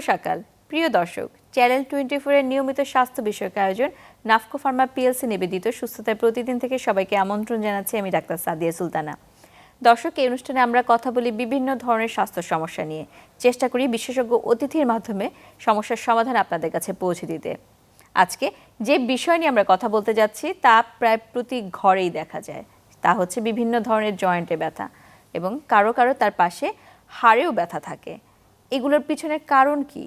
সকাল প্রিয় দর্শক, চ্যানেল 24 এর নিয়মিত স্বাস্থ্য বিষয়ক আয়োজন নাফকো ফার্মা পিএলসি নিবেদিত সুস্থতায় প্রতিদিন থেকে সবাইকে আমন্ত্রণ জানাচ্ছি আমি ডাক্তার সাদিয়া সুলতানা। দর্শক, এই অনুষ্ঠানে আমরা কথা বলি বিভিন্ন ধরনের স্বাস্থ্য সমস্যা নিয়ে, চেষ্টা করি বিশেষজ্ঞ অতিথির মাধ্যমে সমস্যার সমাধান আপনাদের কাছে পৌঁছে দিতে। আজকে যে বিষয় নিয়ে আমরা কথা বলতে যাচ্ছি তা প্রায় প্রতি ঘরেই দেখা যায়, তা হচ্ছে বিভিন্ন ধরনের জয়েন্টে ব্যথা এবং কারো কারো তার পাশে হাড়েও ব্যথা থাকে। এগুলোর পিছনের কারণ কি,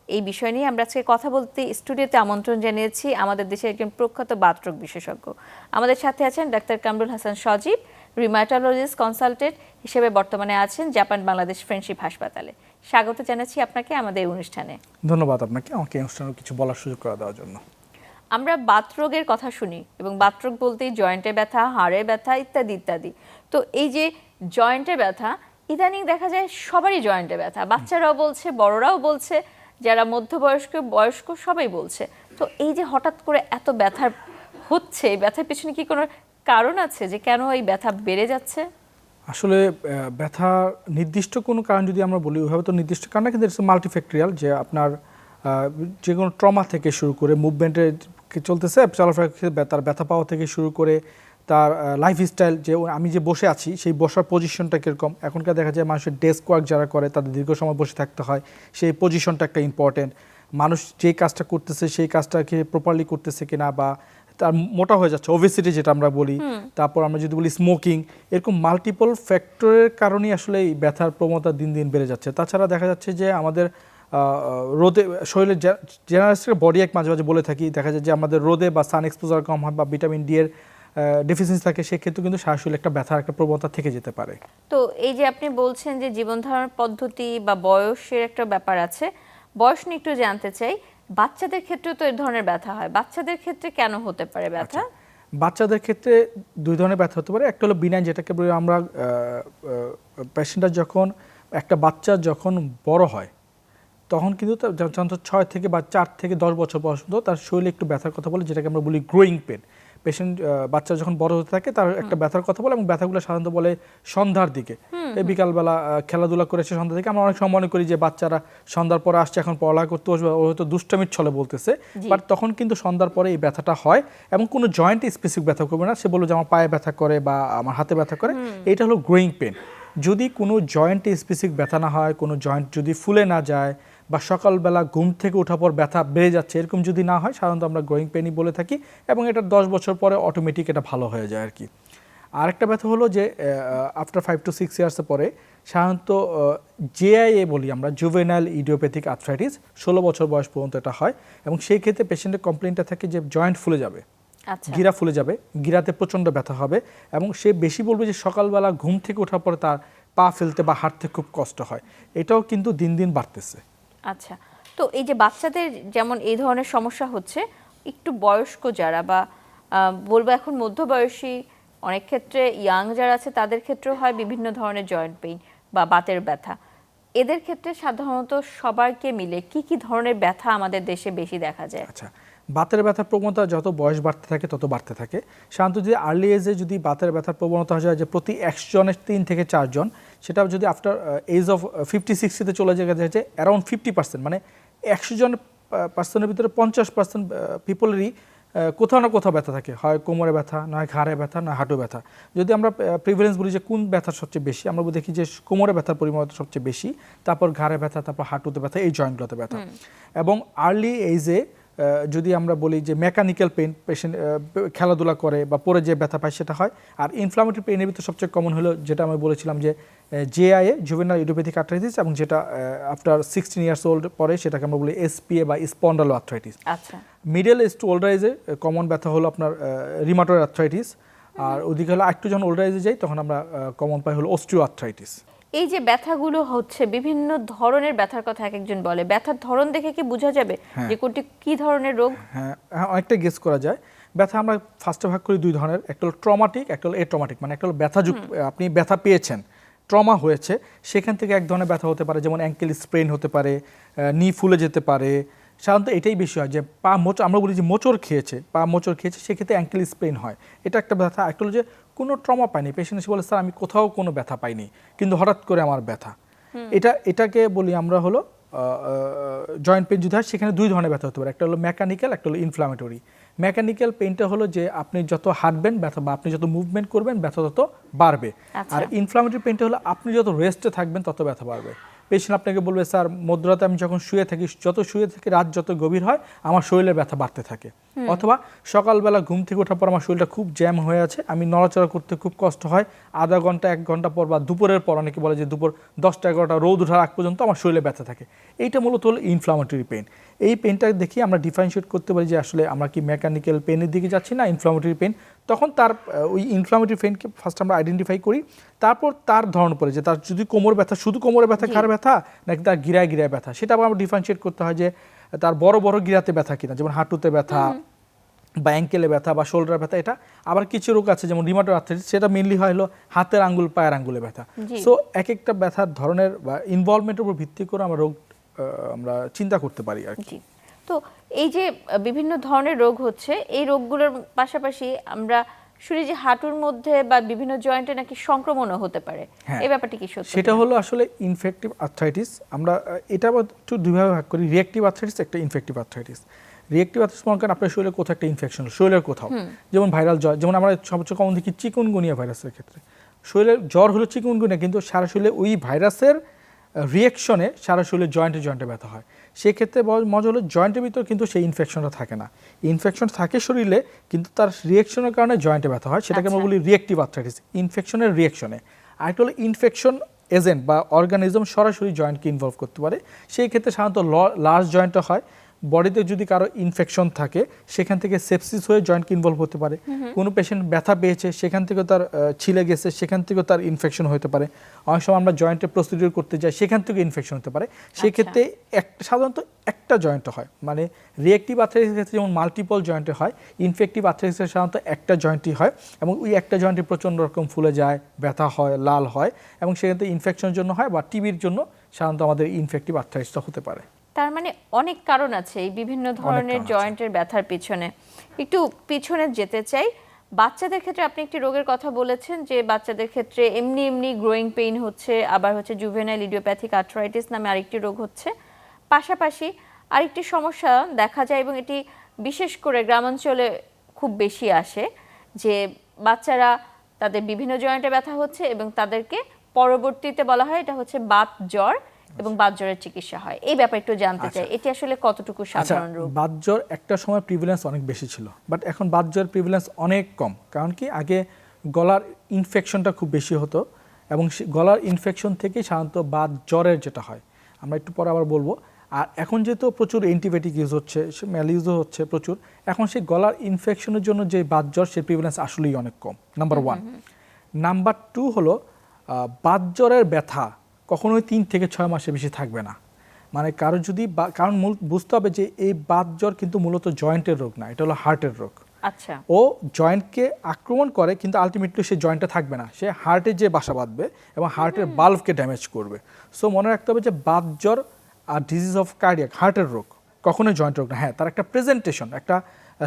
এই বিষয় নিয়ে আমরা আজকে কথা বলতে স্টুডিওতে আমন্ত্রণ জানিয়েছি আমাদের দেশের একজন প্রখ্যাত বাতরোগ বিশেষজ্ঞ। আমাদের সাথে আছেন ডাক্তার কামরুল হাসান সজীব, রিমাটোলজিস্ট কনসালটেন্ট হিসেবে বর্তমানে আছেন জাপান বাংলাদেশ ফ্রেন্ডশিপ হাসপাতালে। স্বাগত জানাচ্ছি আপনাকে আমাদের এই অনুষ্ঠানে। ধন্যবাদ আপনাকে আমাকে এই অনুষ্ঠানে কিছু বলার সুযোগ করে দেওয়ার জন্য। আমরা বাতরোগের কথা শুনি এবং বাতরোগ বলতেই জয়েন্টে ব্যথা, হাড়ে ব্যথা ইত্যাদি ইত্যাদি। তো এই যে জয়েন্টে ব্যথা, ইদানিং দেখা যায় সবারই জয়েন্টে ব্যথা, বাচ্চারাও বলছে, বড়রাও বলছে, যারা মধ্যবয়স্ক বয়স্ক সবাই বলছে। তো এই যে হঠাৎ করে এত ব্যথা হচ্ছে, ব্যথার পিছনে কি কোনো কারণ আছে যে কেন এই ব্যথা বেড়ে যাচ্ছে? আসলে ব্যথা নির্দিষ্ট কোনো কারণ যদি আমরা বলি ওইভাবে তো নির্দিষ্ট কারণ না, কিন্তু ইটস মাল্টিফ্যাক্টরিয়াল, যে আপনার যে কোনো ট্রমা থেকে শুরু করে মুভমেন্টে চলতেছে চলাফেরা, তার ব্যথা পাওয়া থেকে শুরু করে তার লাইফস্টাইল, যে আমি যে বসে আছি সেই বসার পজিশনটা কীরকম। এখনকার দেখা যায় মানুষের ডেস্ক ওয়ার্ক যারা করে তাদের দীর্ঘ সময় বসে থাকতে হয়, সেই পজিশনটা একটা ইম্পর্টেন্ট। মানুষ যে কাজটা করতেছে সেই কাজটাকে প্রপারলি করতেছে কিনা, বা তার মোটা হয়ে যাচ্ছে, ওবেসিটি যেটা আমরা বলি, তারপর আমরা যদি বলি স্মোকিং, এরকম মাল্টিপল ফ্যাক্টরের কারণেই আসলে এই ব্যথার প্রবণতা দিন দিন বেড়ে যাচ্ছে। তাছাড়া দেখা যাচ্ছে যে আমাদের রোদে শরীরের জেনারেল বডি এক মাঝে মাঝে বলে থাকি, দেখা যায় যে আমাদের রোদে বা সান এক্সপোজার কম হয় বা ভিটামিন ডি এর ডেফিসিয়েন্সি থাকে, সেক্ষেত্রে কিন্তু শারীরিক একটা ব্যথার একটা প্রবণতা থেকে যেতে পারে। তো এই যে আপনি বলছেন যে জীবনধারণ পদ্ধতি বা বয়সের একটা ব্যাপার আছে, বয়স নিয়ে একটু জানতে চাই। বাচ্চাদের ক্ষেত্রে তো এই ধরনের ব্যথা হয়, বাচ্চাদের ক্ষেত্রে কেন হতে পারে ব্যথা? বাচ্চাদের ক্ষেত্রে দুই ধরনের ব্যথা হতে পারে। একটা হলো বিনাইন, যেটাকে বলি আমরা পেশেন্টটা যখন একটা বাচ্চা যখন বড় হয় তখন কিন্তু যখন 6 থেকে বা 4 থেকে 10 বছর পর্যন্ত তার শরীরে একটু ব্যথার কথা বলে, যেটাকে আমরা বলি গ্রোয়িং পেন। পেশেন্ট বাচ্চা যখন বড় হতে থাকে তার একটা ব্যথার কথা বলে, এবং ব্যথাগুলো সাধারণত বলে সন্ধ্যার দিকে, বিকালবেলা খেলাধুলা করেছে সন্ধ্যা থেকে। আমরা অনেক সময় মনে করি যে বাচ্চারা সন্ধ্যার পরে আসছে, এখন পড়ালেখা করতে বসবে, ও হয়তো দুষ্টামির ছলে বলতেছে, বাট তখন কিন্তু সন্ধ্যার পরে এই ব্যথাটা হয় এবং কোনো জয়েন্টে স্পেসিফিক ব্যথা করবে না। সে বললো যে আমার পায়ে ব্যথা করে বা আমার হাতে ব্যথা করে, এইটা হলো গ্রোয়িং পেন। যদি কোনো জয়েন্টে স্পেসিফিক ব্যথা না হয়, কোনো জয়েন্ট যদি ফুলে না যায়, বা সকালবেলা ঘুম থেকে ওঠার পর ব্যথা বেড়ে যাচ্ছে, এরকম যদি না হয়, সাধারণত আমরা গ্রোয়িং পেনই বলে থাকি, এবং এটা 10 বছর পরে অটোমেটিক এটা ভালো হয়ে যায় আর কি। আরেকটা ব্যথা হলো যে আফটার 5 to 6 ইয়ার্সের পরে সাধারণত জেআইএ বলি আমরা, জুভেনাইল ইডিওপ্যাথিক আর্থ্রাইটিস, 16 বছর বয়স পর্যন্ত এটা হয়, এবং সেই ক্ষেত্রে পেশেন্টের কমপ্লেনটা থাকে যে জয়েন্ট ফুলে যাবে, গিরা ফুলে যাবে, গিরাতে প্রচণ্ড ব্যথা হবে, এবং সে বেশি বলবে যে সকালবেলা ঘুম থেকে ওঠার পরে তার পা ফেলতে বা হাঁটতে খুব কষ্ট হয়। এটাও কিন্তু দিন দিন বাড়তেছে। আচ্ছা, তো এই যে বাচ্চাদের যেমন এই ধরনের সমস্যা হচ্ছে, একটু বয়স্ক যারা বা বলবো এখন মধ্যবয়সী, অনেক ক্ষেত্রে ইয়াং যারা আছে তাদের ক্ষেত্রেও হয় বিভিন্ন ধরনের জয়েন্ট পেইন বা বাতের ব্যথা। এদের ক্ষেত্রে সাধারণত সবাইকে মিলে কি কি ধরনের ব্যথা আমাদের দেশে বেশি দেখা যায়? আচ্ছা, বাতের ব্যথার প্রবণতা যত বয়স বাড়তে থাকে তত বাড়তে থাকে। সাধারণত যদি আর্লি এজে যদি বাতের ব্যথার প্রবণতা হয় যে প্রতি 100 জনের 3 থেকে 4 জন, সেটা যদি আফটার এজ অফ 50-60-তে চলে যায় যে অ্যারাউন্ড 50%, মানে 100 জন পার্সনের ভিতরে 50% পিপলেরই কোথাও না কোথাও ব্যথা থাকে, হয় কোমরে ব্যথা, নয় ঘাড়ে ব্যথা, নয় হাঁটু ব্যথা। যদি আমরা প্রিভিলেন্স বলি যে কোন ব্যথার সবচেয়ে বেশি, আমরা দেখি যে কোমরে ব্যথার পরিমাণ সবচেয়ে বেশি, তারপর ঘাড়ে ব্যথা, তারপর হাঁটুতে ব্যথা, এই জয়েন্টগুলোতে ব্যথা। এবং আর্লি এইজে যদি আমরা বলি যে মেকানিক্যাল পেইন, পেশেন্ট খেলাধুলা করে বা পরে যে ব্যথা পায় সেটা হয়। আর ইনফ্লামেটরি পেইনের ভিতরে সবচেয়ে কমন হলো যেটা আমি বলেছিলাম যে জেআইএ, জুভেনাইল ইডিওপ্যাথিক আর্থ্রাইটিস, এবং যেটা আফটার 16 ইয়ার্স ওল্ড পরে সেটাকে আমরা বলি এসপিএ বা স্পন্ডালো আর্থ্রাইটিস। আচ্ছা, মিডল এজ টু ওল্ডার এজে কমন ব্যথা হলো আপনার রিমাটয়েড আর্থ্রাইটিস, আর ওদিকে হলো একটু যখন ওল্ডার এজে যাই তখন আমরা কমন পাই হলো অস্টিও আর্থ্রাইটিস। এই যে ব্যথাগুলো হচ্ছে, বিভিন্ন ধরনের ব্যথার কথা এক একজন বলে, ব্যথার ধরন দেখে কি বোঝা যাবে যে কোনটি কি ধরনের রোগ? হ্যাঁ, অনেকটা গেস করা যায়। ব্যথা আমরা ফার্স্টে ভাগ করি দুই ধরনের, একটা হলো ট্রমাটিক, একটা হলো এট্রমাটিক। মানে একটা হলো ব্যথাযুক্ত, আপনি ব্যথা পেয়েছেন, ট্রমা হয়েছে, সেখান থেকে এক ধরনের ব্যথা হতে পারে, যেমন অ্যাঙ্কেল স্প্রেন হতে পারে, নি ফুলে যেতে পারে। সাধারণত এটাই বেশি হয় যে পা মোচড়, আমরা বলি যে মোচড় খেয়েছে, পা মোচড় খেয়েছে, সেক্ষেত্রে অ্যাঙ্কেল স্প্রেন হয়, এটা একটা ব্যথা। একটা হলো যে কোনো ট্রমা পাইনি, পেশেন্ট এসে বলে স্যার আমি কোথাও কোনো ব্যথা পাইনি কিন্তু হঠাৎ করে আমার ব্যথা, এটাকে বলি আমরা হলো জয়েন্ট পেইন যদি হয় সেখানে দুই ধরনের ব্যথা হতে পারে, একটা হলো মেকানিক্যাল, একটা হলো ইনফ্লামেটরি। মেকানিক্যাল পেইনটা হলো যে আপনি যত হাঁটবেন ব্যথা, বা আপনি যত মুভমেন্ট করবেন ব্যথা তত বাড়বে। আর ইনফ্লামেটরি পেইনটা হলো আপনি যত রেস্টে থাকবেন তত ব্যথা বাড়বে। পেশেন্ট আপনাকে বলবে স্যার মধ্যরাতে আমি যখন শুয়ে থাকি, যত শুয়ে থাকি রাত যত গভীর হয় আমার শরীরের ব্যথা বাড়তে থাকে, অথবা সকালবেলা ঘুম থেকে ওঠার পর আমার শরীরটা খুব জ্যাম হয়ে আছে, আমি নড়াচড়া করতে খুব কষ্ট হয়, আধা ঘন্টা 1 ঘন্টা পর বা দুপুরের পর, অনেকে বলে যে দুপুর 10টা 11টা রোদ ওঠার আগ পর্যন্ত আমার শরীরে ব্যথা থাকে। এইটা মূলত হলো ইনফ্লামেটরি পেইন। এই পেইনটা দেখি আমরা ডিফারেন্সিয়েট করতে পারি যে আসলে আমরা কি মেকানিক্যাল পেইনের দিকে যাচ্ছি না ইনফ্লামেটরি পেইন। তখন তার ওই ইনফ্লামেটরি পেইনকে ফার্স্ট আমরা আইডেন্টিফাই করি, তারপর তার ধরন পড়ে যে তার যদি কোমর ব্যথা, শুধু কোমরে ব্যথা, ঘাড় ব্যথা, নাকি তার গিরায় গিরায় ব্যথা, সেটা আবার আমরা ডিফারেন্সিয়েট করতে হয় যে তার বড় বড় গিরাতে ব্যথা কিনা, যেমন হাঁটুতে ব্যথা বা অ্যাঙ্কেলে ব্যথা বা শোল্ডার ব্যথা। এটা আবার কিছু রোগ আছে যেমন রিমাটয়েড আর্থ্রাইটিস, সেটা মেইনলি হয় হলো হাতের আঙ্গুল, পায়ের আঙ্গুলে ব্যথা। সো এক একটা ব্যথার ধরনের বা ইনভলভমেন্টের উপর ভিত্তি করে আমরা রোগ আমরা চিন্তা করতে পারি আর কি। তো এই যে বিভিন্ন ধরনের রোগ হচ্ছে, এই রোগগুলোর পাশাপাশি আমরা শুনি যে হাঁটুর মধ্যে বা বিভিন্ন জয়েন্টে নাকি সংক্রমণও হতে পারে, এই ব্যাপারটি কি সত্যি? সেটা হলো আসলে ইনফেক্টিভ আর্থ্রাইটিস। আমরা এটা একটু দুইভাবে ভাগ করি, রিঅ্যাক্টিভ আর্থ্রাইটিস, একটা ইনফেক্টিভ আর্থ্রাইটিস। রিঅ্যাক্টিভ আর্থ্রাইটিস মনে করেন আপনার শরীরে কোথাও একটা ইনফেকশন, শরীরের কোথাও, যেমন ভাইরাল জ্বর, যেমন আমরা সবচেয়ে কমন দেখি চিকুনগুনিয়া ভাইরাসের ক্ষেত্রে। শরীরের জ্বর হলো চিকুনগুনিয়া, কিন্তু সারা শরীরে ওই ভাইরাসের রিঅ্যাকশনে সারা শরীরে জয়েন্টে জয়েন্টে ব্যথা হয়। সেক্ষেত্রে মজা হলো জয়েন্টের ভিতর কিন্তু সেই ইনফেকশনটা থাকে না, ইনফেকশন থাকে শরীরে কিন্তু তার রিঅ্যাকশনের কারণে জয়েন্টে ব্যথা হয়, সেটাকে আমরা বলি রিঅ্যাক্টিভ আর্থ্রাইটিস, ইনফেকশনের রিঅ্যাকশনে। আরেকটা হলো ইনফেকশন এজেন্ট বা অর্গানিজম সরাসরি জয়েন্টকে ইনভলভ করতে পারে। সেই ক্ষেত্রে সাধারণত লার্জ জয়েন্টটা হয়। বডিতে যদি কারো ইনফেকশন থাকে সেখান থেকে সেপসিস হয়ে জয়েন্টকে ইনভলভ হতে পারে। কোনো পেশেন্ট ব্যথা পেয়েছে সেখান থেকেও তার ছিলে গেছে, সেখান থেকেও তার ইনফেকশন হতে পারে। অনেক সময় আমরা জয়েন্টে প্রসিডিউর করতে যাই, সেখান থেকে ইনফেকশন হতে পারে। সেক্ষেত্রে সাধারণত একটা জয়েন্টে হয়, মানে রিঅ্যাক্টিভ আর্থ্রাইটিসের ক্ষেত্রে যেমন মাল্টিপল জয়েন্টে হয়, ইনফেক্টিভ আর্থ্রাইটিসের সাধারণত একটা জয়েন্টই হয়, এবং ওই একটা জয়েন্টে প্রচণ্ড রকম ফুলে যায়, ব্যথা হয়, লাল হয়, এবং সেক্ষেত্রে ইনফেকশনের জন্য হয় বা টিবির জন্য সাধারণত আমাদের ইনফেক্টিভ আর্থ্রাইটিসটা হতে পারে। তার মানে অনেক কারণ আছে এই বিভিন্ন ধরনের জয়েন্টের ব্যথার পিছনে। একটু পিছনে যেতে চাই, বাচ্চাদের ক্ষেত্রে আপনি একটি রোগের কথা বলেছেন যে বাচ্চাদের ক্ষেত্রে এমনি এমনি গ্রোয়িং পেইন হচ্ছে, আবার হচ্ছে জুভেনাইল ইডিওপ্যাথিক আর্থ্রাইটিস নামে আরেকটি রোগ হচ্ছে। পাশাপাশি আরেকটি সমস্যা দেখা যায়, এবং এটি বিশেষ করে গ্রামাঞ্চলে খুব বেশি আসে, যে বাচ্চারা তাদের বিভিন্ন জয়েন্টে ব্যথা হচ্ছে এবং তাদেরকে পরবর্তীতে বলা হয় এটা হচ্ছে বাত জ্বর, এবং বাত জ্বরের চিকিৎসা হয়। এই ব্যাপারে একটু জানতে চাই, এটি আসলে কতটুকু সাধারণ রোগ? বাত জ্বর একটা সময় প্রিভিলেন্স অনেক বেশি ছিল, বাট এখন বাত জ্বর প্রিভিলেন্স অনেক কম। কারণ কি, আগে গলার ইনফেকশনটা খুব বেশি হতো, এবং গলার ইনফেকশন থেকেই সাধারণত বাত জ্বরের যেটা হয়, আমরা একটু পরে আবার বলবো। আর এখন যেহেতু প্রচুর অ্যান্টিবায়োটিক ইউজ হচ্ছে, সে মেল ইউজও হচ্ছে প্রচুর, এখন সেই গলার ইনফেকশনের জন্য যে বাত জ্বর, সেই প্রিভিলেন্স আসলেই অনেক কম, নাম্বার 1। নাম্বার 2 হলো বাত জ্বরের ব্যথা কখনোই 3 থেকে 6 মাসের বেশি থাকবে না। মানে কারো যদি, কারণ বুঝতে হবে যে এই বাত জ্বর কিন্তু মূলত জয়েন্টের রোগ না, এটা হলো হার্টের রোগ। আচ্ছা, ও জয়েন্টকে আক্রমণ করে, কিন্তু আলটিমেটলি সে জয়েন্টে থাকবে না, সে হার্টে যে বাসা বাঁধবে এবং হার্টের বাল্বকে ড্যামেজ করবে। সো মনে রাখতে হবে যে বাত জ্বর আর ডিজিজ অফ কার্ডিয়াক, হার্টের রোগ, কখনোই জয়েন্ট রোগ না। হ্যাঁ, তার একটা প্রেজেন্টেশন, একটা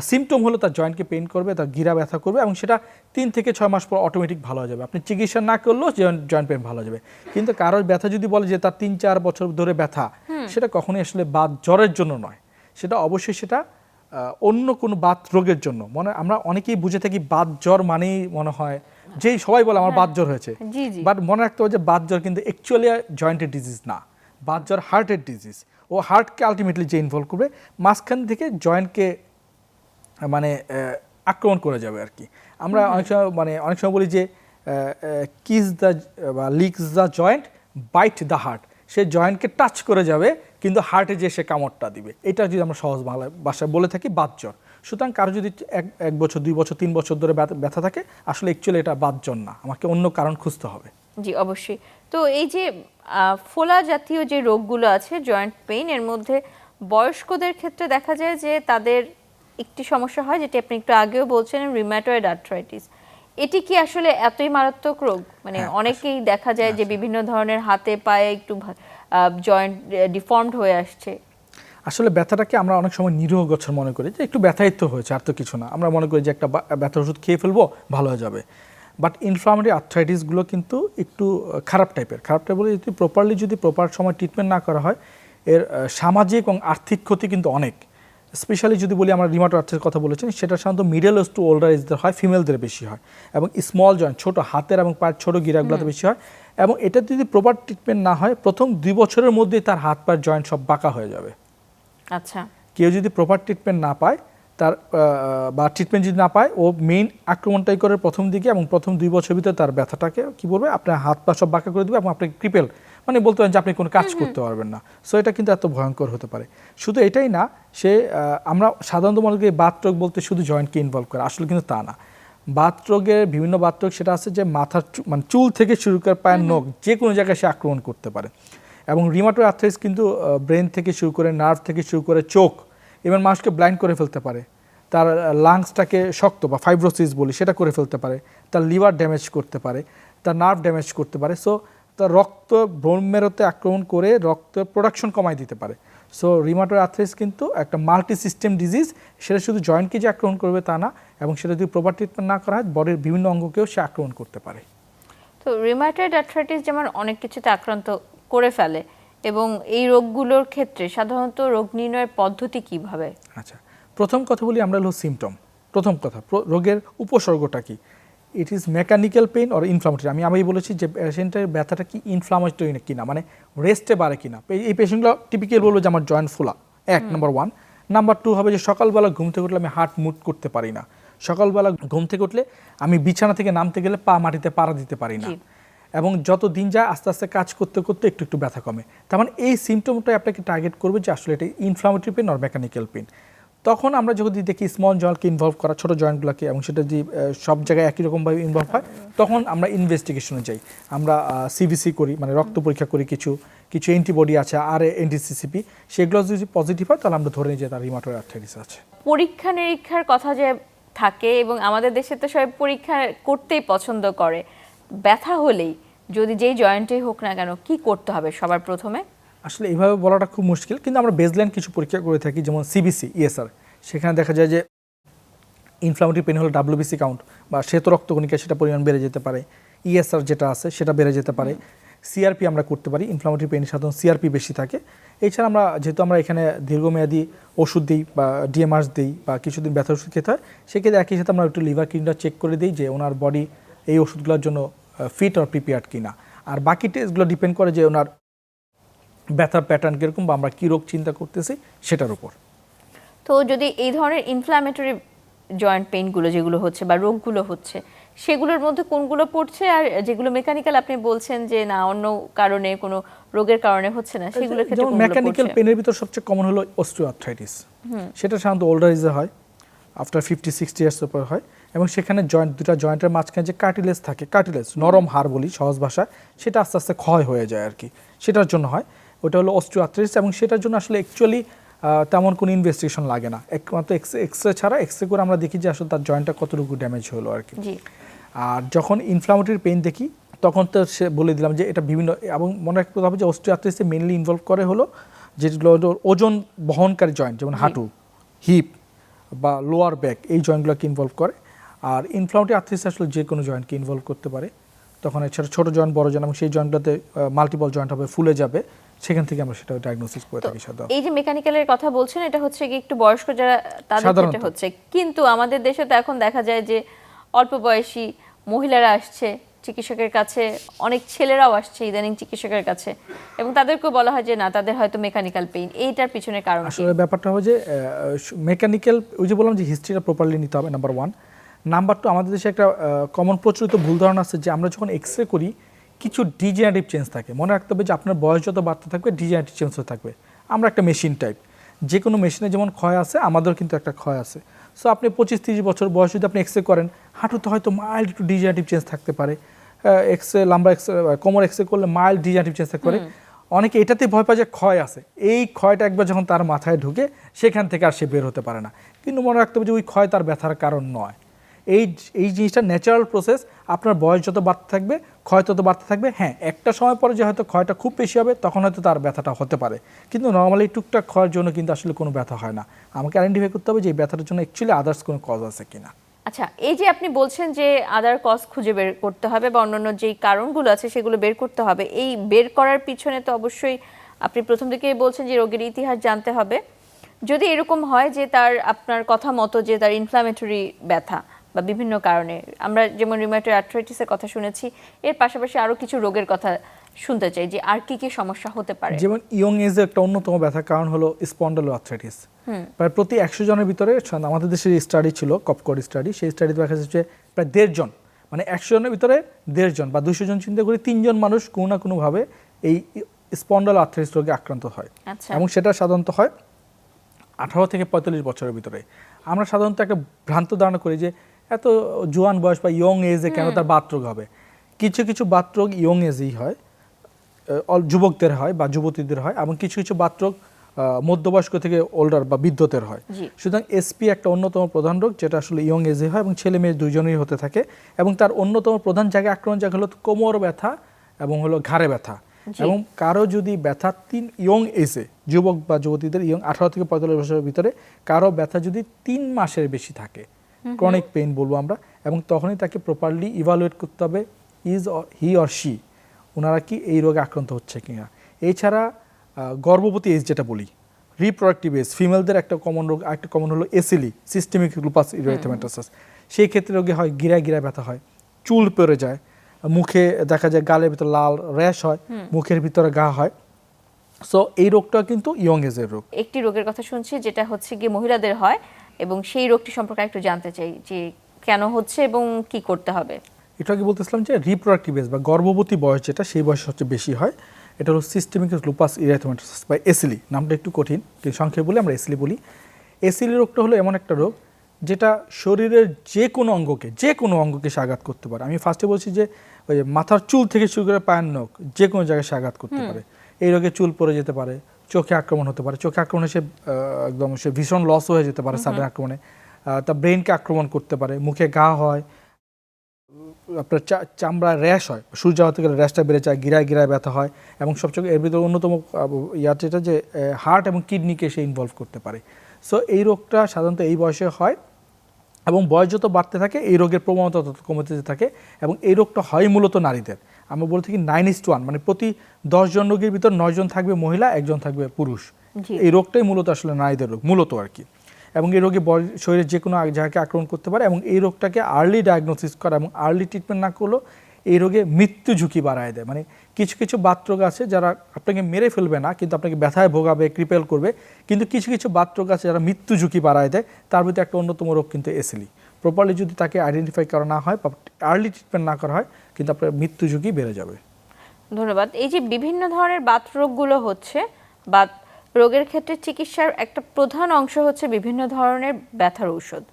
সিমটম হলো তার জয়েন্টকে পেইন করবে, তার গিরা ব্যথা করবে, এবং সেটা 3 থেকে 6 মাস পর অটোমেটিক ভালো হয়ে যাবে। আপনি চিকিৎসা না করলেও জয়েন্ট পেইন ভালো হয়ে যাবে। কিন্তু কারোর ব্যথা যদি বলে যে তার 3-4 বছর ধরে ব্যথা, সেটা কখনোই আসলে বাত জ্বরের জন্য নয়, সেটা অবশ্যই সেটা অন্য কোনো বাত রোগের জন্য। আমরা অনেকেই বুঝে থাকি বাত জ্বর মানেই মনে হয় যেই সবাই বলে আমার বাত জ্বর হয়েছে, বাট মনে রাখতে হবে যে বাত জ্বর কিন্তু অ্যাকচুয়ালি জয়েন্টের ডিজিজ না, বাত জ্বর হার্টের ডিজিজ। ও হার্টকে আলটিমেটলি যে ইনভলভ করবে, মাঝখান থেকে জয়েন্টকে মানে আক্রমণ করে যাবে আর কি। আমরা অনেক সময় বলি যে কিস দ্য বা licks the joint, bite the heart, সে জয়েন্টকে টাচ করে যাবে কিন্তু হার্টে যে সে কামড়টা দিবে। এটা যদি আমরা সহজ বাংলা ভাষায় বলে থাকি বাত জ্বর। সুতরাং কারো যদি 1 বছর 2 বছর 3 বছর ধরে ব্যথা থাকে, আসলে অ্যাকচুয়ালি এটা বাত জ্বর না, আমাকে অন্য কারণ খুঁজতে হবে। জি অবশ্যই। তো এই যে ফোলা জাতীয় যে রোগগুলো আছে জয়েন্ট পেইন, এর মধ্যে বয়স্কদের ক্ষেত্রে দেখা যায় যে তাদের একটি সমস্যা হয়, যেটি আপনি একটু আগেও বলছেন, রিউমাটয়েড আর্থ্রাইটিস। এটি কি আসলে এতই মারাত্মক রোগ? মানে অনেকেই দেখা যায় যে বিভিন্ন ধরনের হাতে পায়ে একটু জয়েন্ট ডিফর্মড হয়ে আসছে। আসলে ব্যথাটাকে আমরা অনেক সময় নিরীহ গোছর মনে করি, যে একটু ব্যথাই তো হয়েছে, আর তো কিছু না। আমরা মনে করি যে একটা ব্যথার ওষুধ খেয়ে ফেলবো, ভালো হয়ে যাবে। বাট ইনফ্লামেটরি আর্থ্রাইটিসগুলো কিন্তু একটু খারাপ টাইপের বলে, যদি প্রপার সময় ট্রিটমেন্ট না করা হয়, এর সামাজিক এবং আর্থিক ক্ষতি কিন্তু অনেক। স্পেশালি যদি বলি আমরা রিউমাটয়েড আর্থ্রাইটিস কথা বলেছেন, সেটা সাধারণত মিডল এজ টু ওল্ডার এজদের হয়, ফিমেলদের বেশি হয়, এবং স্মল জয়েন্ট ছোট হাতের এবং পায়ের ছোট গিরাগুলোতে বেশি হয়। এবং এটা যদি প্রপার ট্রিটমেন্ট না হয় প্রথম 2 বছরের মধ্যেই তার হাত পায়ের জয়েন্ট সব বাঁকা হয়ে যাবে। আচ্ছা, কেউ যদি প্রপার ট্রিটমেন্ট না পায় তার বা ট্রিটমেন্ট যদি না পায়, ও মেইন আক্রমণটাই করে প্রথম দিকে, এবং প্রথম 2 বছরের ভিতরে তার ব্যথাটাকে কি বলবে, আপনার হাত পা সব বাঁকা করে দেবে এবং আপনাকে ক্রিপেল, মানে বলতে পারেন যে আপনি কোনো কাজ করতে পারবেন না। সো এটা কিন্তু এত ভয়ঙ্কর হতে পারে। শুধু এটাই না, সে আমরা সাধারণত মনে করি বাত রোগ বলতে শুধু জয়েন্টকে ইনভলভ করে, আসলে কিন্তু তা না। বাত রোগের বিভিন্ন বাত রোগ সেটা আছে যে মাথার মানে চুল থেকে শুরু করে পায়ের নখ যে কোনো জায়গায় সে আক্রমণ করতে পারে। এবং রিউমাটয়েড আর্থ্রাইটিস কিন্তু ব্রেন থেকে শুরু করে, নার্ভ থেকে শুরু করে চোখ, ইভেন মানুষকে ব্লাইন্ড করে ফেলতে পারে, তার লাংসটাকে শক্ত বা ফাইব্রোসিস বলি সেটা করে ফেলতে পারে, তার লিভার ড্যামেজ করতে পারে, তার নার্ভ ড্যামেজ করতে পারে। সো তার রক্ত ব্রোনমেরোতে আক্রমণ করে রক্তের প্রোডাকশন কমায় দিতে পারে। সো রিউমাটয়েড আর্থ্রাইটিস কিন্তু একটা মাল্টি সিস্টেম ডিজিজ, সেটা শুধু জয়েন্টকে যে আক্রমণ করবে তা না, এবং সেটা যদি প্রপার ট্রিটমেন্ট না করা হয় বডির বিভিন্ন অঙ্গকেও সে আক্রমণ করতে পারে। তো রিউমাটয়েড আর্থ্রাইটিস যেমন অনেক কিছুতে আক্রান্ত করে ফেলে, এবং এই রোগগুলোর ক্ষেত্রে সাধারণত রোগ নির্ণয়ের পদ্ধতি কিভাবে? আচ্ছা, প্রথম কথা বলি আমরা হলো সিমটম। প্রথম কথা, রোগের উপসর্গটা কি? It is mechanical pain or inflammatory. আমি আগেই বলেছি যে পেশেন্টের ব্যথাটা কি ইনফ্লামেটরি কিনা, মানে রেস্টে বাড়ে কিনা। এই পেশেন্টগুলো টিপিক্যাল বলবো যে আমার জয়েন্ট ফোলা, নাম্বার 1। নাম্বার 2 হবে যে সকালবেলা ঘুম থেকে উঠলে আমি হার্ট মুভ করতে পারি না। সকালবেলা ঘুম থেকে উঠলে আমি বিছানা থেকে নামতে গেলে পা মাটিতে পাড়া দিতে পারি না। এবং যত দিন যায় আস্তে আস্তে কাজ করতে করতে একটু একটু ব্যথা কমে। তার মানে এই সিমটমটাই আপনাকে টার্গেট করবে যে আসলে এটা inflammatory pain or mechanical pain. তখন আমরা যদি দেখি স্মল জয়েন্টকে ইনভলভ করা, ছোটো জয়েন্টগুলোকে, এবং সেটা যদি সব জায়গায় একই রকমভাবে ইনভলভ হয়, তখন আমরা ইনভেস্টিগেশনে যাই। আমরা সিবিসি করি, মানে রক্ত পরীক্ষা করি, কিছু অ্যান্টিবডি আছে আর এনটিসিসিপি, সেগুলো যদি পজিটিভ হয় তাহলে আমরা ধরে নিই যে তার রিউমাটয়েড আর্থ্রাইটিস আছে। পরীক্ষা নিরীক্ষার কথা যে থাকে, এবং আমাদের দেশে তো সবাই পরীক্ষা করতেই পছন্দ করে, ব্যথা হলেই যদি যেই জয়েন্টেই হোক না কেন কি করতে হবে সবার প্রথমে? আসলে এইভাবে বলাটা খুব মুশকিল, কিন্তু আমরা বেসলাইন কিছু পরীক্ষা করে থাকি, যেমন সিবিসি, ইএসআর। সেখানে দেখা যায় যে ইনফ্লামেটরি পেন হলে ডাব্লিউবিসি কাউন্ট বা শ্বেত রক্তকণিকা সেটা পরিমাণ বেড়ে যেতে পারে, ইএসআর যেটা আছে সেটা বেড়ে যেতে পারে, সিআরপি আমরা করতে পারি। ইনফ্লামেটরি পেন সাধারণত সিআরপি বেশি থাকে। এছাড়া আমরা যেহেতু আমরা এখানে দীর্ঘমেয়াদী ওষুধ দিই বা ডিএমআরস দিই বা কিছুদিন ব্যথা ওষুধ খেতে হয়, সেক্ষেত্রে একই সাথে আমরা একটু লিভার কিডনিটা চেক করে দিই যে ওনার বডি এই ওষুধগুলোর জন্য ফিট আর প্রিপেয়ার্ড কিনা। আর বাকি টেস্টগুলো ডিপেন্ড করে যে ওনার ব্যথার প্যাটার্ন কীরকম বা আমরা কী রোগ চিন্তা করতেছি সেটার উপর। তো যদি এই ধরনের ইনফ্ল্যামেটরি জয়েন্ট পেইনগুলো যেগুলো হচ্ছে বা রোগগুলো হচ্ছে, সেগুলোর মধ্যে কোনগুলো পড়ছে, আর যেগুলো মেকানিক্যাল আপনি বলছেন যে না অন্য কারণে কোনো রোগের কারণে হচ্ছে না, সেগুলোর ক্ষেত্রে কোনগুলো পড়ছে? মেকানিক্যাল পেনের ভিতর সবচেয়ে কমন হলো অস্টিওআর্থ্রাইটিস। সেটা সাধারণত ওল্ডার এজে হয়, আফটার 50-60 ইয়ার্স উপর হয়, এবং সেখানে দুটা জয়েন্টের মাঝখানে যে কার্টিলেজ থাকে, কার্টিলেজ নরম হাড় বলি সহজ ভাষায়, সেটা আস্তে আস্তে ক্ষয় হয়ে যায় আর কি, সেটার জন্য হয়। ওটা হলো অস্টিওআর্থ্রাইটিস, এবং সেটার জন্য আসলে অ্যাকচুয়ালি তেমন কোনো ইনভেস্টিগেশন লাগে না, একমাত্র এক্সরে ছাড়া। এক্সরে করে আমরা দেখি যে আসলে তার জয়েন্টটা কতটুকু ড্যামেজ হলো আর কি। আর যখন ইনফ্লামেটরি পেইন দেখি তখন তো সে বলে দিলাম যে এটা বিভিন্ন, এবং মনে রাখতে হবে যে অস্টিওআর্থ্রাইটিসে মেইনলি ইনভলভ করে হলো যেগুলো ওজন বহনকারী জয়েন্ট, যেমন হাঁটু, হিপ বা লোয়ার ব্যাক, এই জয়েন্টগুলোকে ইনভলভ করে। আর ইনফ্লামেটরি আর্থ্রাইটিস আসলে যে কোনো জয়েন্টকে ইনভলভ করতে পারে। তখন এছাড়া ছোটো জয়েন্ট, বড় জয়েন্ট, এবং সেই জয়েন্টগুলোতে মাল্টিপল জয়েন্ট হবে, ফুলে যাবে, সেখান থেকে আমরা সেটা ডায়াগনোসিস করে থাকি সাধারণত। এই যে মেকানিক্যালের কথা বলছেন, এটা হচ্ছে কি একটু বয়স্ক যারা তাদের ক্ষেত্রে হচ্ছে, কিন্তু আমাদের দেশে তো এখন দেখা যায় যে অল্প বয়সী মহিলারা আসছে চিকিৎসকের কাছে, অনেক ছেলেরাও আসছে ইদানিং চিকিৎসকের কাছে, এবং তাদেরকেও বলা হয় যে না তাদের হয়তো মেকানিক্যাল পেইন। এইটার পিছনে কারণ আসলে ব্যাপারটা হবে যে মেকানিক্যাল, ওই যে বললাম যে হিস্ট্রিটা প্রপারলি নিতে হবে, নাম্বার 1। নাম্বার 2, আমাদের দেশে একটা কমন প্রচলিত ভুল ধারণা আছে যে আমরা যখন এক্সরে করি কিছু ডিজেনারেটিভ চেঞ্জ থাকে। মনে রাখতে হবে যে আপনার বয়স যত বাড়তে থাকবে ডিজেনারেটিভ চেঞ্জ হতে থাকবে। আমরা একটা মেশিন টাইপ, যে কোনো মেশিনে যেমন ক্ষয় আছে আমাদেরও কিন্তু একটা ক্ষয় আছে। সো আপনি 25-30 বছর বয়স যদি আপনি এক্সরে করেন, হাঁটুতে হয়তো মাইল্ড একটু ডিজেনারেটিভ চেঞ্জ থাকতে পারে, এক্সরে লাম্বার এক্সরে, কোমর এক্সরে করলে মাইল্ড ডিজেনারেটিভ চেঞ্জ থাকতে পারে। অনেকে এটাতে ভয় পায় যে ক্ষয় আছে, এই ক্ষয়টা একবার যখন তার মাথায় ঢুকে সেখান থেকে আর সে বের হতে পারে না। কিন্তু মনে রাখতে হবে যে ওই ক্ষয় তার ব্যথার কারণ নয়। এই জিনিসটা ন্যাচারাল প্রসেস। আপনার বয়স যত বাড়তে থাকবে ক্ষয় তত বাড়তে থাকবে। হ্যাঁ, একটা সময় পরে যে হয়তো ক্ষয়টা খুব বেশি হবে তখন হয়তো তার ব্যথাটা হতে পারে, কিন্তু নর্মালি টুকটাক ক্ষয়ের জন্য কিন্তু আসলে কোনো ব্যথা হয় না। আমাকে আইডেন্টিফাই করতে হবে যে এই ব্যথাটার জন্য অ্যাকচুয়ালি আদার্স কোনো কজ আছে কিনা। আচ্ছা, এই যে আপনি বলছেন যে আদার কজ খুঁজে বের করতে হবে বা অন্যান্য যেই কারণগুলো আছে সেগুলো বের করতে হবে, এই বের করার পিছনে তো অবশ্যই আপনি প্রথম দিকে বলছেন যে রোগের ইতিহাস জানতে হবে। যদি এরকম হয় যে তার আপনার কথা মতো যে তার ইনফ্ল্যামেটরি ব্যথা বা বিভিন্ন কারণে, আমরা যেমন রিউমাটয়েড আর্থ্রাইটিসের কথা শুনেছি, এর পাশাপাশি আরো কিছু রোগের কথা শুনতে চাই যে আর কি কি সমস্যা হতে পারে। যেমন ইয়ং এজে একটা অন্যতম ব্যথার কারণ হলো স্পন্ডালোআর্থ্রাইটিস। প্রায় প্রতি 100 জনের ভিতরে, আমাদের দেশের স্টাডি ছিল কপকড স্টাডি, সেই স্টাডিতে দেখা যাচ্ছে প্রায় 1.5 জন, মানে 100 জনের ভিতরে 1.5 জন বা 200 জন চিন্তা করি 3 জন মানুষ কোনো না কোনোভাবে এই স্পন্ডালোআর্থ্রাইটিস রোগে আক্রান্ত হয়। আচ্ছা। এবং সেটা সাধারণত হয় 18 থেকে 45 বছরের ভিতরে। আমরা সাধারণত একটা ভ্রান্ত ধারণা করি যে এত জোয়ান বয়স বা ইয়ং এজে কেন তার বাতরোগ হবে। কিছু কিছু বাতরোগ ইয়ং এজেই হয়, যুবকদের হয় বা যুবতীদের হয়, এবং কিছু কিছু বাতরোগ মধ্যবয়স্ক থেকে ওল্ডার বা বৃদ্ধদের হয়। সুতরাং এসপি একটা অন্যতম প্রধান রোগ যেটা আসলে ইয়ং এজে হয় এবং ছেলে মেয়ে দুইজনেই হতে থাকে, এবং তার অন্যতম প্রধান জায়গায় আক্রমণ জায়গা হলো কোমর ব্যথা এবং হলো ঘাড়ে ব্যথা। এবং কারো যদি ব্যথা ইয়ং এজে, যুবক বা যুবতীদের 18 থেকে 45 বছরের ভিতরে কারো ব্যথা যদি 3 মাসের বেশি থাকে, ক্রনিক পেইন বলবো আমরা, এবং তখনই তাকে প্রপারলি ইভালুয়েট করতে হবে হি অর শি ওনারা কি এই রোগে আক্রান্ত হচ্ছে কিনা। এছাড়া গর্ভবতী এজ যেটা বলি, রিপ্রোডাক্টিভ এজ, ফিমেলদের একটা কমন রোগ, একটা কমন হলো এসিলি, সিস্টেমিক লুপাস ইরিথেমাটোসাস। সেই ক্ষেত্রে রোগে হয় গিরায় গিরায় ব্যথা হয়, চুল পড়ে যায়, মুখে দেখা যায় গালের ভিতরে লাল র্যাশ হয়, মুখের ভিতরে ঘা হয়। সো এই রোগটা কিন্তু ইয়ং এজের রোগ। একটি রোগের কথা শুনছি যেটা হচ্ছে গিয়ে মহিলাদের হয়, এবং সেই রোগটি সম্পর্কে একটু জানতে চাই যে কেন হচ্ছে এবং কি করতে হবে। এটা কি বলতেছিলাম যে রিপ্রোডাক্টিভ এজ বা গর্ভবতী বয়স যেটা, সেই বয়স হচ্ছে বেশি হয়। এটা হলো সিস্টেমিক লুপাস ইরিথেমাটোসাস বা এসিলি। নামটা একটু কঠিন, কিন্তু সংক্ষেপে বলি আমরা এসিলি বলি। এসিলি রোগটা হলো এমন একটা রোগ যেটা শরীরের যে কোনো অঙ্গকে সে আঘাত করতে পারে। আমি ফার্স্টে বলছি যে ওই মাথার চুল থেকে শুরু করে পায়ের নখ, যে কোনো জায়গায় সে আঘাত করতে পারে। এই রোগে চুল পড়ে যেতে পারে, চোখে আক্রমণ হতে পারে, চোখে আক্রমণে সে ভীষণ লস হয়ে যেতে পারে সাডেন আক্রমণে, তার ব্রেনকে আক্রমণ করতে পারে, মুখে ঘা হয়, আপনার চামড়ায় র্যাশ হয়, সূর্যাঘাত থেকে র্যাশটা বেড়ে যায়, গিরায় গিরায় ব্যথা হয়, এবং সবচেয়ে এর ভিতরে অন্যতম যেটা যে হার্ট এবং কিডনিকে সে ইনভলভ করতে পারে। সো এই রোগটা সাধারণত এই বয়সে হয়, এবং বয়স যত বাড়তে থাকে এই রোগের প্রবণতা তত কমতে থাকে, এবং এই রোগটা হয় মূলত নারীদের। আমরা বলে থাকি 9:1, মানে প্রতি 10 জন রোগীর ভিতর 9 জন থাকবে মহিলা, 1 জন থাকবে পুরুষ। এই রোগটাই মূলত আসলে নারীদের রোগ মূলত আর কি। এবং এই রোগে শরীরের যে কোনো জায়গাকে আক্রমণ করতে পারে, এবং এই রোগটাকে আর্লি ডায়াগনোসিস করা এবং আর্লি ট্রিটমেন্ট না করলেও এই রোগে মৃত্যু ঝুঁকি বাড়ায় দেয়। মানে কিছু কিছু বাতরোগ আছে যারা আপনাকে মেরে ফেলবে না, কিন্তু আপনাকে ব্যথায় ভোগাবে, ক্রিপেল করবে, কিন্তু কিছু কিছু বাতরোগ আছে যারা মৃত্যু ঝুঁকি বাড়ায় দেয়। তার ভিতরে একটা অন্যতম রোগ কিন্তু এসিলি। প্রপারলি যদি তাকে আইডেন্টিফাই করা না হয় বা আর্লি ট্রিটমেন্ট না করা হয়, কিন্তু আপনার মৃত্যু ঝুঁকি বেড়ে যাবে। ধন্যবাদ। এই যে বিভিন্ন ধরনের বাতরোগগুলো হচ্ছে, বা রোগের ক্ষেত্রে চিকিৎসার একটা প্রধান অংশ হচ্ছে বিভিন্ন ধরনের ব্যথার ঔষধ,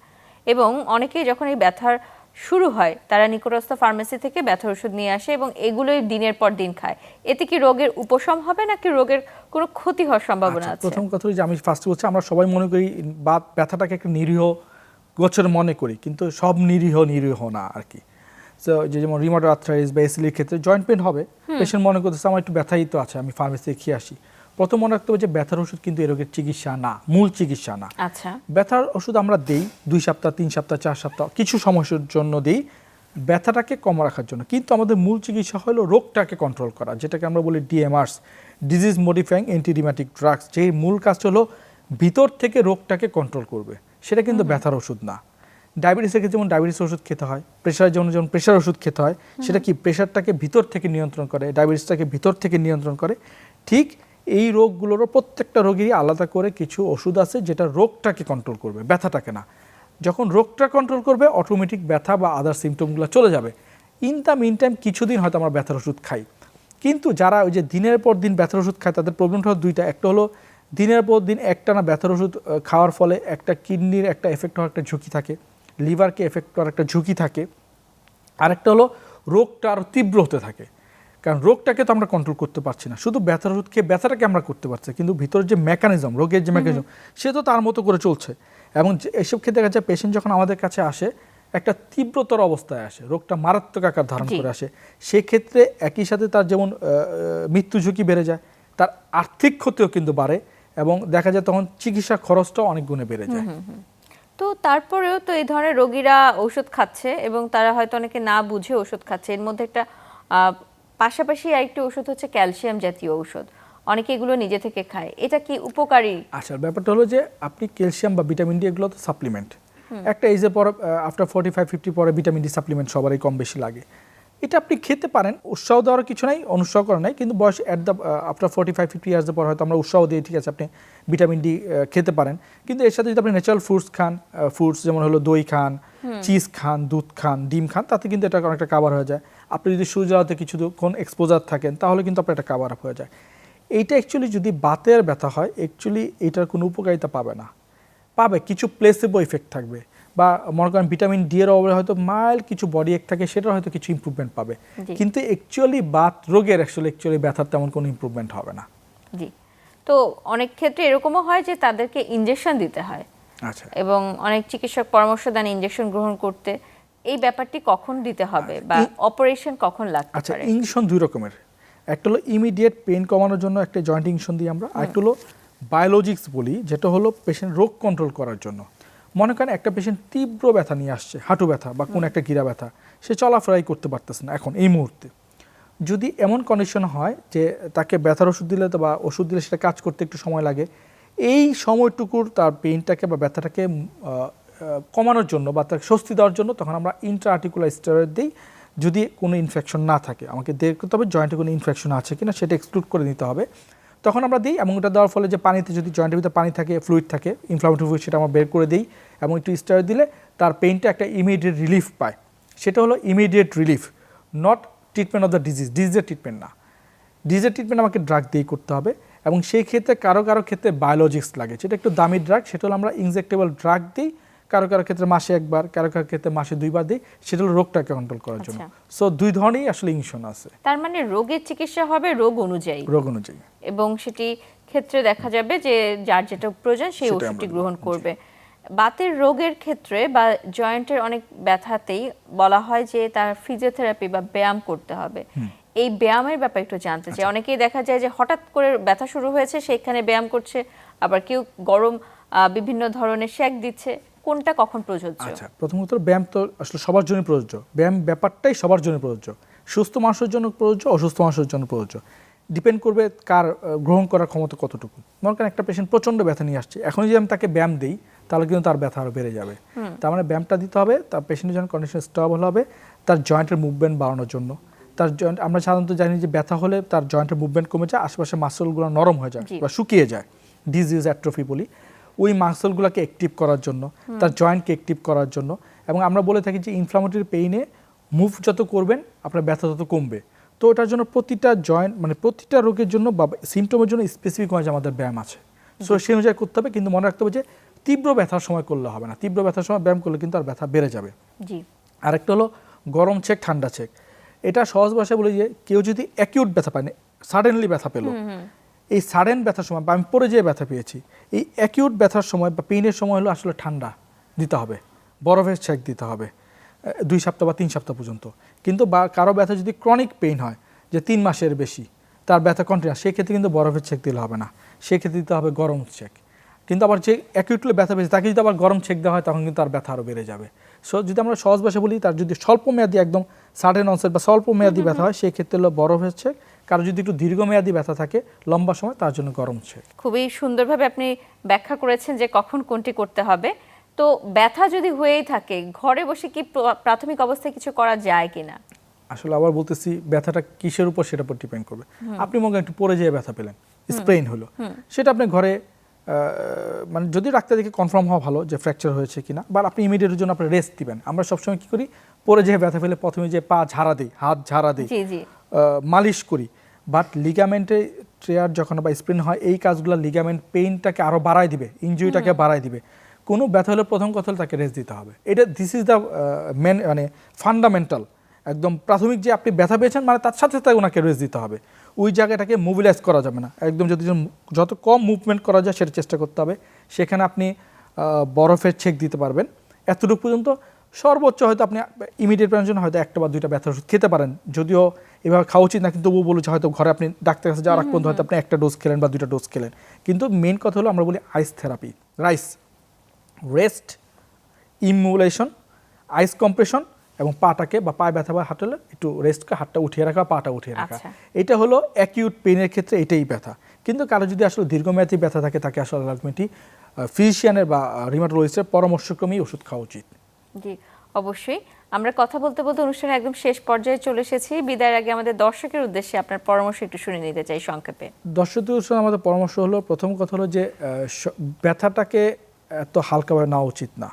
এবং অনেকেই যখন এই ব্যথার শুরু হয় তারা নিকটস্থ ফার্মেসি থেকে ব্যথার ওষুধ নিয়ে আসে এবং এগুলোই দিনের পর দিন খায়। এতে কি রোগের উপশম হবে নাকি রোগের কোনো ক্ষতি হওয়ার সম্ভাবনা আছে? প্রথম কথা যে আমি ফার্স্ট বলছি, আমরা সবাই মনে করি বা ব্যথাটাকে একটা নিরীহ গোচর মনে করি, কিন্তু সব নিরীহ না আর কি। সো যেমন রিউমাটয়েড আর্থ্রাইটিস বা এসিলির ক্ষেত্রে জয়েন্ট পেইন হবে, পেশেন্ট মনে করতেছে আমার একটু ব্যথাই তো আছে, আমি ফার্মেসি থেকে খেয়ে আসি। প্রথম মনে রাখতে হবে যে ব্যথার ওষুধ কিন্তু এই রোগের চিকিৎসা না, মূল চিকিৎসা না। আচ্ছা, ব্যথার ওষুধ আমরা দেই 2 সপ্তাহ, 3 সপ্তাহ, 4 সপ্তাহ, কিছু সমস্যার জন্য দেই ব্যথাটাকে কম রাখার জন্য, কিন্তু আমাদের মূল চিকিৎসা হলো রোগটাকে কন্ট্রোল করা, যেটাকে আমরা বলি ডিএমআরস, ডিজিজ মডিফাইং অ্যান্টিরিউমেটিক ড্রাগস। যে মূল কাজটা হলো ভিতর থেকে রোগটাকে কন্ট্রোল করবে, সেটা কিন্তু ব্যথার ওষুধ না। ডায়াবেটিসের ক্ষেত্রে যেমন ডায়াবেটিস ওষুধ খেতে হয়, প্রেশারের জন্য যেমন প্রেশার ওষুধ খেতে হয়, সেটা কি প্রেশারটাকে ভিতর থেকে নিয়ন্ত্রণ করে, ডায়াবেটিসটাকে ভিতর থেকে নিয়ন্ত্রণ করে। ঠিক এই রোগগুলোরও প্রত্যেকটা রোগেরই আলাদা করে কিছু ওষুধ আছে যেটা রোগটাকে কন্ট্রোল করবে, ব্যথাটাকে না। যখন রোগটা কন্ট্রোল করবে অটোমেটিক ব্যথা বা আদার সিমটমগুলো চলে যাবে। ইন দ্য মিন টাইম কিছুদিন হয়তো আমরা ব্যথার ওষুধ খাই, কিন্তু যারা ওই যে দিনের পর দিন ব্যথার ওষুধ খায় তাদের প্রবলেমটা হলো দুইটা। একটা হলো দিনের পর দিন একটানা ব্যথার ওষুধ খাওয়ার ফলে একটা কিডনির একটা এফেক্ট হওয়ার একটা ঝুঁকি থাকে, লিভারকে এফেক্ট করার একটা ঝুঁকি থাকে। আরেকটা হলো রোগটা আরও তীব্র হতে থাকে, কারণ রোগটাকে তো আমরা কন্ট্রোল করতে পারছি না, শুধু ব্যথার ওষুধ খেয়ে ব্যথাটাকে আমরা করতে পারছি, কিন্তু ভিতরের যে মেকানিজম, রোগের যে মেকানিজম, সে তো তার মতো করে চলছে। এবং এসব ক্ষেত্রে দেখা যায় পেশেন্ট যখন আমাদের কাছে আসে একটা তীব্রতর অবস্থায় আসে, রোগটা মারাত্মক আকার ধারণ করে আসে, সেক্ষেত্রে একই সাথে তার যেমন মৃত্যু ঝুঁকি বেড়ে যায়, তার আর্থিক ক্ষতিও কিন্তু বাড়ে, এবং দেখা যায় তখন চিকিৎসা খরচটাও অনেক গুণে বেড়ে যায়। তো তারপরেও তো এই ধরনের রোগীরা ওষুধ খাচ্ছে এবং তারা হয়তো অনেকে না বুঝে ওষুধ খাচ্ছে। এর মধ্যে একটা পাশাপাশি আরেকটি ওষুধ হচ্ছে ক্যালসিয়াম জাতীয় ঔষধ। অনেকে এগুলো নিজে থেকে খায়, এটা কি উপকারী? আচ্ছা, ব্যাপারটা হলো যে আপনি ক্যালসিয়াম বা ভিটামিন ডি এগুলো তো সাপ্লিমেন্ট, একটা এজের পর আফটার 45-50 পরে ভিটামিন ডি সাপ্লিমেন্ট সবারই কম বেশি লাগে। এটা আপনি খেতে পারেন, উৎসাহ দেওয়ার কিছু নাই, অনুৎসাহ করা নাই, কিন্তু বয়স আফটার 45-50 ইয়ার্সের পর হয়তো আমরা উৎসাহ দিই, ঠিক আছে আপনি ভিটামিন ডি খেতে পারেন, কিন্তু এর সাথে যদি আপনি ন্যাচারাল ফ্রুটস খান, ফ্রুটস যেমন হলো দই খান, চিজ খান, দুধ খান, ডিম খান, তাতে কিন্তু এটা অনেকটা কাভার হয়ে যায়। আপনি যদি সূর্যালোতে কিছুক্ষণ এক্সপোজার থাকেন তাহলে কিন্তু আপনার এটা কাভার আপ হয়ে যায়। এইটা অ্যাকচুয়ালি যদি বাতের ব্যথা হয়, অ্যাকচুয়ালি এটার কোনো উপকারিতা পাবে না, পাবে কিছু প্লেসেবো ইফেক্ট থাকবে, বা মনে করেন ভিটামিন ডি এর অভাবে হয়তো মাইল্ড কিছু বডি এক থাকে, সেটা হয়তো কিছু ইমপ্রুভমেন্ট পাবে, কিন্তু অ্যাকচুয়ালি বাত রোগের অ্যাকচুয়ালি ব্যথার তেমন কোনো ইমপ্রুভমেন্ট হবে না। জি, তো অনেক ক্ষেত্রে এরকমও হয় যে তাদেরকে ইনজেকশন দিতে হয়। আচ্ছা, এবং অনেক চিকিৎসক পরামর্শ দেন ইনজেকশন গ্রহণ করতে। এই ব্যাপারটি কখন দিতে হবে বা অপারেশন কখন লাগতে আচ্ছা, পারে? ইনজেকশন দুই রকমের, একটা হলো ইমিডিয়েট পেইন কমানোর জন্য একটা জয়েন্ট ইনজেকশন দিই আমরা, আর একটা হলো বায়োলজিক্স বলি, যেটা হলো পেশেন্ট রোগ কন্ট্রোল করার জন্য। মনে করেন একটা পেশেন্ট তীব্র ব্যথা নিয়ে আসছে, হাঁটু ব্যথা বা কোনো একটা গিরা ব্যথা, সে চলাফেরাই করতে পারতেছে না এখন এই মুহূর্তে। যদি এমন কন্ডিশন হয় যে তাকে ব্যথার ওষুধ দিলে বা ওষুধ দিলে সেটা কাজ করতে একটু সময় লাগে, এই সময়টুকুর তার পেইনটাকে বা ব্যথাটাকে কমানোর জন্য বা তাকে স্বস্তি দেওয়ার জন্য তখন আমরা ইন্ট্রা-আর্টিকুলার স্টেরয়েড দিই। যদি কোনো ইনফেকশন না থাকে, আমাকে দেখতে হবে জয়েন্টে কোনো ইনফেকশন আছে কিনা, সেটা এক্সক্লুড করে নিতে হবে, তখন আমরা দিই। এবং এটা দেওয়ার ফলে যে পানিতে যদি জয়েন্টের ভিতরে পানি থাকে, ফ্লুইড থাকে, ইনফ্লামেটরি ফ্লুইড, সেটা আমরা বের করে দিই এবং একটু স্টেরয়েড দিলে তার পেইনটা একটা ইমিডিয়েট রিলিফ পায়। সেটা হলো immediate relief, not treatment of the ডিজিজের ট্রিটমেন্ট না। ডিজিজের ট্রিটমেন্ট আমাকে ড্রাগ দিয়ে করতে হবে, এবং সেই ক্ষেত্রে কারো কারো ক্ষেত্রে বায়োলজিক্স লাগে, যেটা একটু দামি ড্রাগ, সেটা হলো আমরা ইনজেক্টেবল ড্রাগ দিই, কারো কারো ক্ষেত্রে মাসে একবার, কারো কারো ক্ষেত্রে মাসে 2 বার দিই, সেটা হলো রোগটাকে কন্ট্রোল করার জন্য। সো দুই ধরনেরই আসলে ইনজেকশন আছে। তার মানে রোগের চিকিৎসা হবে রোগ অনুযায়ী, এবং সেটি ক্ষেত্রে দেখা যাবে যে যার যেটা প্রয়োজন সেই ওষুধটি গ্রহণ করবে। বাতের রোগের ক্ষেত্রে বা জয়েন্টের অনেক ব্যথাতেই বলা হয় যে তার ফিজিওথেরাপি বা ব্যায়াম করতে হবে। এই ব্যায়ামের ব্যাপারে একটু জানতে চাই। অনেকেই দেখা যায় যে হঠাৎ করে ব্যথা শুরু হয়েছে, সেইখানে ব্যায়াম করছে, আবার কেউ গরম বিভিন্ন ধরনের শেক দিচ্ছে, কোনটা কখন প্রযোজ্য? আচ্ছা, প্রথমত ব্যায়াম তো আসলে সবার জন্য প্রযোজ্য, ব্যায়াম ব্যাপারটাই সবার জন্য প্রযোজ্য, সুস্থ মানুষের জন্য প্রযোজ্য, অসুস্থ মানুষের জন্য প্রযোজ্য, ডিপেন্ড করবে কার গ্রহণ করার ক্ষমতা কতটুকু। মনে করেন একটা পেশেন্ট প্রচণ্ড ব্যথা নিয়ে আসছে, এখন যদি আমি তাকে ব্যায়াম দিই তাহলে কিন্তু তার ব্যথা আরও বেড়ে যাবে। তার মানে ব্যায়ামটা দিতে হবে তার পেশেন্টের জন্য কন্ডিশন স্টেবল হবে, তার জয়েন্টের মুভমেন্ট বাড়ানোর জন্য। তার জয়েন্ট, আমরা সাধারণত জানি যে ব্যথা হলে তার জয়েন্টের মুভমেন্ট কমে যায়, আশেপাশে মাসলগুলো নরম হয়ে যায় বা শুকিয়ে যায়, ডিজিজ অ্যাট্রফি বলি। ওই মাসলগুলোকে অ্যাক্টিভ করার জন্য, তার জয়েন্টকে অ্যাক্টিভ করার জন্য। এবং আমরা বলে থাকি যে ইনফ্লামেটরি পেইনে মুভ যত করবেন আপনার ব্যথা তত কমবে। তো ওটার জন্য প্রতিটা জয়েন্ট, মানে প্রতিটা রোগের জন্য বা সিমটমের জন্য স্পেসিফিক ওয়াইজ আমাদের ব্যায়াম আছে, সো সেই অনুযায়ী করতে হবে। কিন্তু মনে রাখতে হবে যে তীব্র ব্যথার সময় করলে হবে না, তীব্র ব্যথার সময় ব্যায়াম করলে কিন্তু আর ব্যথা বেড়ে যাবে। আরেকটা হলো গরম ছেক, ঠান্ডা ছেক। এটা সহজ ভাষায় বলি যে কেউ যদি অ্যাকিউট ব্যথা পায়, সাডেনলি ব্যথা পেল, এই সাডেন ব্যথার সময় বা আমি পরে যেয়ে ব্যথা পেয়েছি, এই অ্যাকিউট ব্যথার সময় বা পেইনের সময় হলো আসলে ঠান্ডা দিতে হবে, বরফের ছেক দিতে হবে 2 সপ্তাহ বা 3 সপ্তাহ পর্যন্ত। কিন্তু বা কারো ব্যথা যদি ক্রনিক পেইন হয়, যে 3 মাসের বেশি তার ব্যথা কন্টিনিউয়াস, সেক্ষেত্রে কিন্তু বরফের ছেক দিলে হবে না, সেক্ষেত্রে দিতে হবে গরম ছেক। কিন্তু আবার যে অ্যাকিউটলি ব্যথা পেয়েছে তাকে যদি আবার গরম ছেক দেওয়া হয় তখন কিন্তু তার ব্যথা আরও বেড়ে যাবে। সো যদি আমরা সহজ ভাষা বলি, তার যদি স্বল্প মেয়াদি একদম সাডেন অনসেট বা স্বল্প মেয়াদি ব্যথা হয়, সেই ক্ষেত্রে হলো বরফের ছেক। কারো যদি একটু দীর্ঘমেয়াদী ব্যথা থাকে লম্বা সময়, তার জন্য গরম ছেক। খুবই সুন্দরভাবে আপনি ব্যাখ্যা করেছেন যে কখন কোনটি করতে হবে। তো ব্যথা যদি হয়েই থাকে, ঘরে বসে কি প্রাথমিক অবস্থায় কিছু করা যায় কিনা? আসলে আবার বলতেছি, ব্যথাটা কিসের উপর সেটার উপর ডিপেন্ড করবে। আপনি মনে করেন একটু পরে যেয়ে ব্যথা পেলেন, স্প্রেইন হলো, সেটা আপনি ঘরে মানে যদি ডাক্তার দেখে কনফার্ম হওয়া ভালো যে ফ্র্যাকচার হয়েছে কিনা, বা আপনি ইমিডিয়েটের জন্য আপনি রেস্ট দিবেন। আমরা সবসময় কি করি, পরে যেয়ে ব্যথা পেলে প্রথমে যে পা ঝাড়া দিই, হাত ঝাড়া দিই, মালিশ করি। বাট লিগামেন্টে ট্রেয়ার যখন বা স্প্রেন হয়, এই কাজগুলো লিগামেন্ট পেইনটাকে আরও বাড়ায় দিবে, ইনজুরিটাকে বাড়ায় দিবে। কোনো ব্যথা হলে প্রথম কথা হলে তাকে রেস্ট দিতে হবে। এটা দিস ইজ দ্য মেন, মানে ফান্ডামেন্টাল, একদম প্রাথমিক যে আপনি ব্যথা পেয়েছেন মানে তার সাথে সাথে ওনাকে রেস্ট দিতে হবে। ওই জায়গাটাকে মোবিলাইজ করা যাবে না, একদম যদি যত কম মুভমেন্ট করা যায় সেটা চেষ্টা করতে হবে। সেখানে আপনি বরফের ছেক দিতে পারবেন এতটুকু পর্যন্ত। সর্বোচ্চ হয়তো আপনি ইমিডিয়েট জন্য হয়তো 1 বা 2টা ব্যথার ওষুধ খেতে পারেন, যদিও এভাবে খাওয়া উচিত না, কিন্তু তবুও বলেছে হয়তো ঘরে আপনি ডাক্তার কাছে যাওয়ার আগ পর্যন্ত হয়তো আপনি 1টা ডোজ খেলেন বা 2টা ডোজ খেলেন। কিন্তু মেন কথা হলো আমরা বলি আইস থেরাপি, রেস্ট, ইমুলেশন, আইস কম্প্রেশন, এবং পাটাকে বা পায়ে ব্যথা বা হাঁটলে একটু রেস্টকে, হাতটা উঠিয়ে রাখা, পাটা উঠিয়ে রাখা। এটা হলো অ্যাকিউট পেইনের ক্ষেত্রে এটাই ব্যথা। কিন্তু কারো যদি আসলে দীর্ঘমেয়াদী ব্যথা থাকে তাকে আসলে আলটিমেটলি ফিজিশিয়ানের বা রিমাটোলজিস্টের পরামর্শক্রমেই ওষুধ খাওয়া উচিত। জি, অবশ্যই। আমরা কথা বলতে বলতে অনুষ্ঠানের একদম শেষ পর্যায়ে চলে এসেছি। বিদায়ের আগে আমাদের দর্শকের উদ্দেশ্যে আপনার পরামর্শ একটু শুনে নিতে চাই সংক্ষেপে। দর্শকদের সঙ্গে আমাদের পরামর্শ হলো, প্রথম কথা হলো যে ব্যথাটাকে এত হালকাভাবে নেওয়া উচিত না।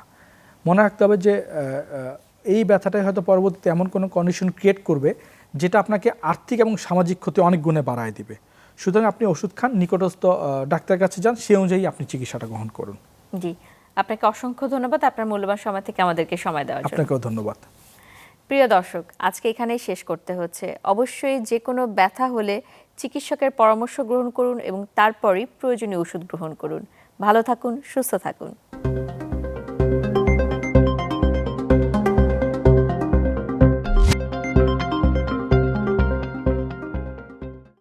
মনে রাখতে হবে যে এই ব্যথাটাই হয়তো পরবর্তীতে এমন কোনো কন্ডিশন ক্রিয়েট করবে যেটা আপনাকে আর্থিক এবং সামাজিক ক্ষতি অনেক গুণে বাড়ায় দিবে। সুতরাং আপনি ওষুধ খান, নিকটস্থ ডাক্তারের কাছে যান, সেই অনুযায়ী আপনি চিকিৎসাটা গ্রহণ করুন। জি, আপনাকে অসংখ্য ধন্যবাদ আপনার মূল্যবান সময় থেকে আমাদেরকে সময় দেওয়ার জন্য। আপনাকেও ধন্যবাদ। প্রিয় দর্শক, আজকে এখানেই শেষ করতে হচ্ছে। অবশ্যই যে কোনো ব্যথা হলে চিকিৎসকের পরামর্শ গ্রহণ করুন এবং তারপরই প্রয়োজনীয় ওষুধ গ্রহণ করুন। ভালো থাকুন, সুস্থ থাকুন।